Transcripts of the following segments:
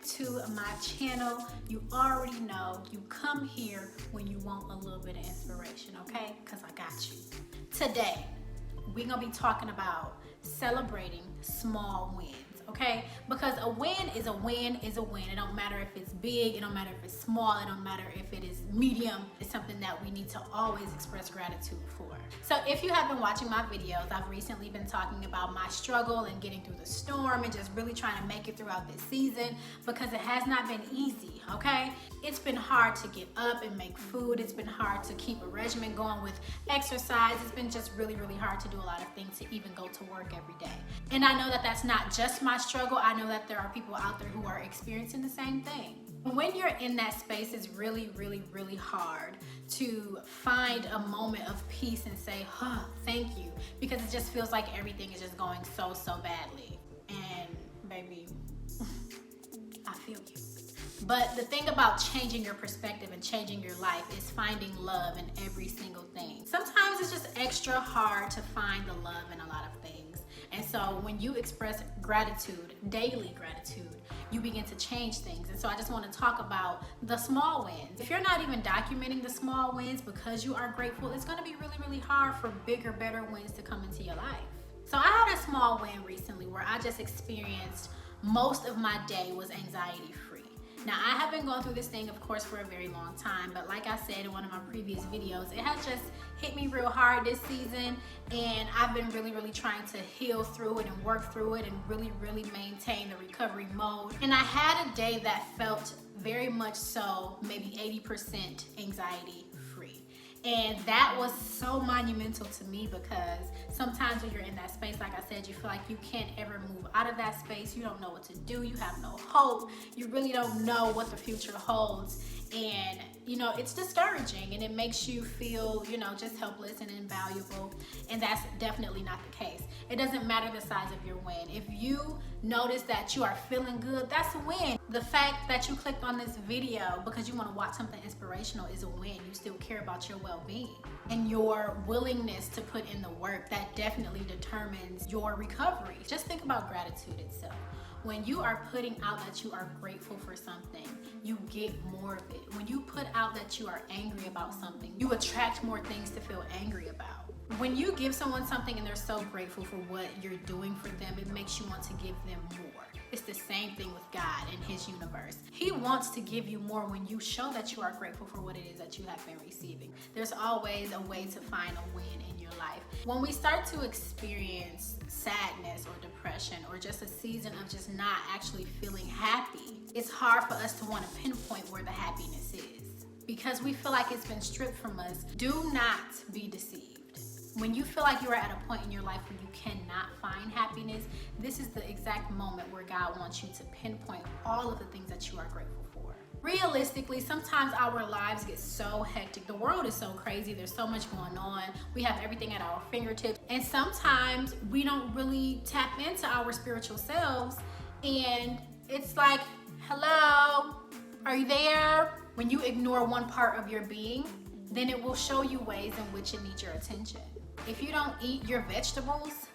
to my channel. You already know you come here when you want a little bit of inspiration, okay? Because I got you. Today, we're gonna be talking about celebrating small wins, okay? Because a win is a win is a win. It don't matter if it's big, it don't matter if it's small, it don't matter if it is medium. It's something that we need to always express gratitude for. So if you have been watching my videos, I've recently been talking about my struggle and getting through the storm and just really trying to make it throughout this season, because it has not been easy, okay? It's been hard to get up and make food. It's been hard to keep a regimen going with exercise. It's been just really, really hard to do a lot of things to even go to work every day. And I know that that's not just my struggle. I know that there are people out there who are experiencing the same thing. When you're in that space, it's really, really, really hard to find a moment of peace and say, thank you, because it just feels like everything is just going so badly. And baby, I feel you. But the thing about changing your perspective and changing your life is finding love in every single thing. Sometimes it's just extra hard to find the love in a lot of things. And so when you express gratitude, daily gratitude, you begin to change things. And so I just want to talk about the small wins. If you're not even documenting the small wins because you are grateful, it's going to be really, really hard for bigger, better wins to come into your life. So I had a small win recently where I just experienced most of my day was anxiety free. Now, I have been going through this thing, of course, for a very long time, but like I said in one of my previous videos, it has just hit me real hard this season, and I've been really, really trying to heal through it and work through it and really, really maintain the recovery mode. And I had a day that felt very much so, maybe 80% anxiety free. And that was so monumental to me, because sometimes when you're in that space, like I said, you feel like you can't ever move out of that space. You don't know what to do. You have no hope. You really don't know what the future holds. And, you know, it's discouraging, and it makes you feel, you know, just helpless and invaluable. And that's definitely not the case. It doesn't matter the size of your win. If you notice that you are feeling good, that's a win. The fact that you clicked on this video because you want to watch something inspirational is a win. You still care about your well-being and your willingness to put in the work. That definitely determines your recovery. Just think about gratitude itself. When you are putting out that you are grateful for something, you get more of it. When you put out that you are angry about something, you attract more things to feel angry about. When you give someone something and they're so grateful for what you're doing for them, it makes you want to give them more. It's the same thing with God and His universe. He wants to give you more when you show that you are grateful for what it is that you have been receiving. There's always a way to find a win in your life. When we start to experience sadness or depression or just a season of just not actually feeling happy, it's hard for us to want to pinpoint where the happiness is, because we feel like it's been stripped from us. Do not be deceived. When you feel like you are at a point in your life where you cannot find happiness, this is the exact moment where God wants you to pinpoint all of the things that you are grateful for. Realistically, sometimes our lives get so hectic. The world is so crazy. There's so much going on. We have everything at our fingertips. And sometimes we don't really tap into our spiritual selves. And it's like, hello, are you there? When you ignore one part of your being, then it will show you ways in which it needs your attention. If you don't eat your vegetables,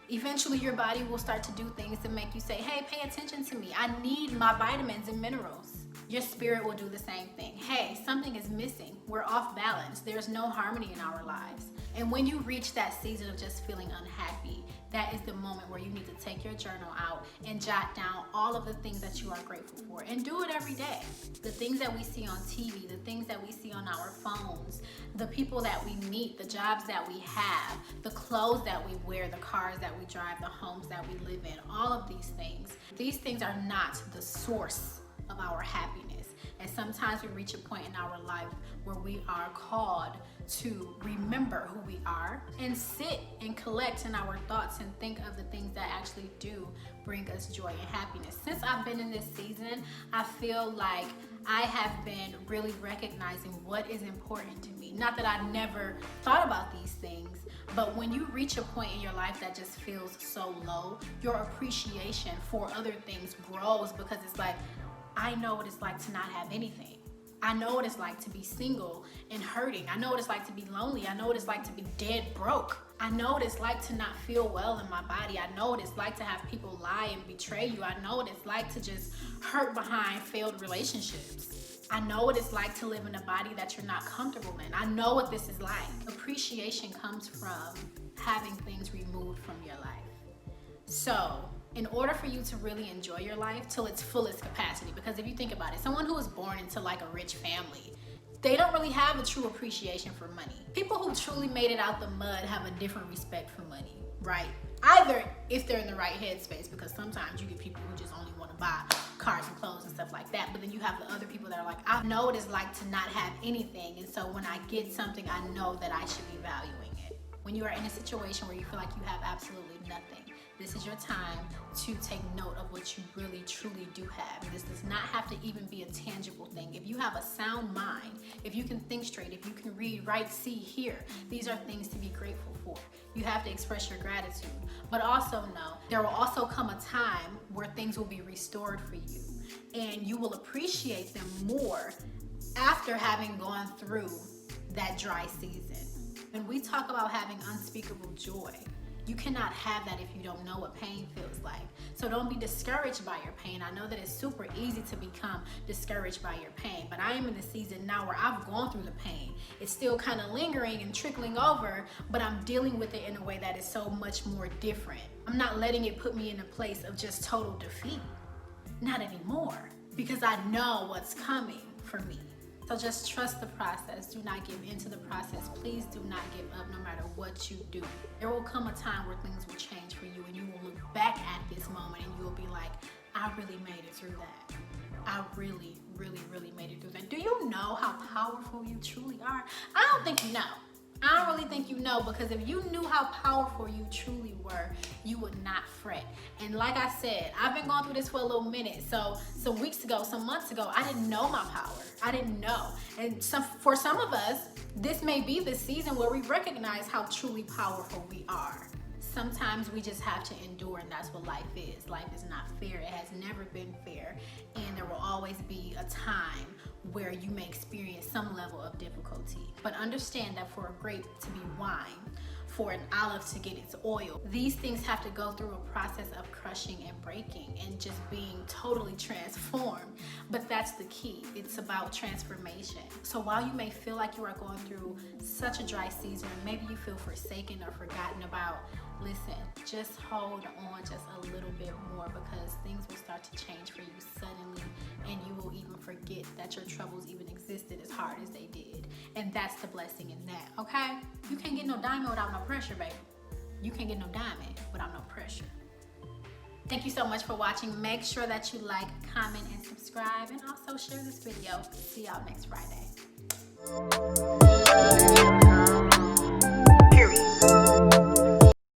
eventually your body will start to do things to make you say, hey, pay attention to me. I need my vitamins and minerals. Your spirit will do the same thing. Hey, something is missing. We're off balance. There's no harmony in our lives. And when you reach that season of just feeling unhappy, that is the moment where you need to take your journal out and jot down all of the things that you are grateful for, and do it every day. The things that we see on TV, the things that we see on our phones, the people that we meet, the jobs that we have, the clothes that we wear, the cars that we drive, the homes that we live in, all of these things are not the source of our happiness. And sometimes we reach a point in our life where we are called to remember who we are and sit and collect in our thoughts and think of the things that actually do bring us joy and happiness. Since I've been in this season, I feel like I have been really recognizing what is important to me. Not that I never thought about these things, but when you reach a point in your life that just feels so low, your appreciation for other things grows, because it's like, I know what it's like to not have anything. I know what it's like to be single and hurting. I know what it's like to be lonely. I know what it's like to be dead broke. I know what it's like to not feel well in my body. I know what it's like to have people lie and betray you. I know what it's like to just hurt behind failed relationships. I know what it's like to live in a body that you're not comfortable in. I know what this is like. Appreciation comes from having things removed from your life. So, in order for you to really enjoy your life till its fullest capacity, because if you think about it, someone who was born into like a rich family, they don't really have a true appreciation for money. People who truly made it out the mud have a different respect for money, right? Either if they're in the right headspace, because sometimes you get people who just only want to buy cars and clothes and stuff like that, but then you have the other people that are like, I know what it's like to not have anything, and so when I get something, I know that I should be valuing it. When you are in a situation where you feel like you have absolutely nothing, this is your time to take note of what you really truly do have. This does not have to even be a tangible thing. If you have a sound mind, if you can think straight, if you can read, write, see, hear, these are things to be grateful for. You have to express your gratitude. But also know, there will also come a time where things will be restored for you, and you will appreciate them more after having gone through that dry season. When we talk about having unspeakable joy, you cannot have that if you don't know what pain feels like. So don't be discouraged by your pain. I know that it's super easy to become discouraged by your pain, but I am in a season now where I've gone through the pain. It's still kind of lingering and trickling over, but I'm dealing with it in a way that is so much more different. I'm not letting it put me in a place of just total defeat. Not anymore, because I know what's coming for me. So just trust the process. Do not give into the process. Please do not give up no matter what you do. There will come a time where things will change for you, and you will look back at this moment and you will be like, I really made it through that. I really, really, really made it through that. Do you know how powerful you truly are? I don't think you know. I don't really think you know, because if you knew how powerful you truly were, you would not fret. And like I said, I've been going through this for a little minute. So some weeks ago, some months ago, I didn't know my power. I didn't know. And for some of us, this may be the season where we recognize how truly powerful we are. Sometimes we just have to endure, and that's what life is. Life is not fair. It has never been fair. And there will always be a time where you may experience some level of difficulty. But understand that for a grape to be wine, for an olive to get its oil, these things have to go through a process of crushing and breaking and just being totally transformed. But that's the key. It's about transformation. So while you may feel like you are going through such a dry season, maybe you feel forsaken or forgotten about, listen, just hold on just a little bit more, because things will start to change for you suddenly, and you will even forget that your troubles even existed as hard as they did. And that's the blessing in that, okay? You can't get no diamond without no pressure, baby. You can't get no diamond without no pressure. Thank you so much for watching. Make sure that you like, comment, and subscribe, and also share this video. See y'all next Friday.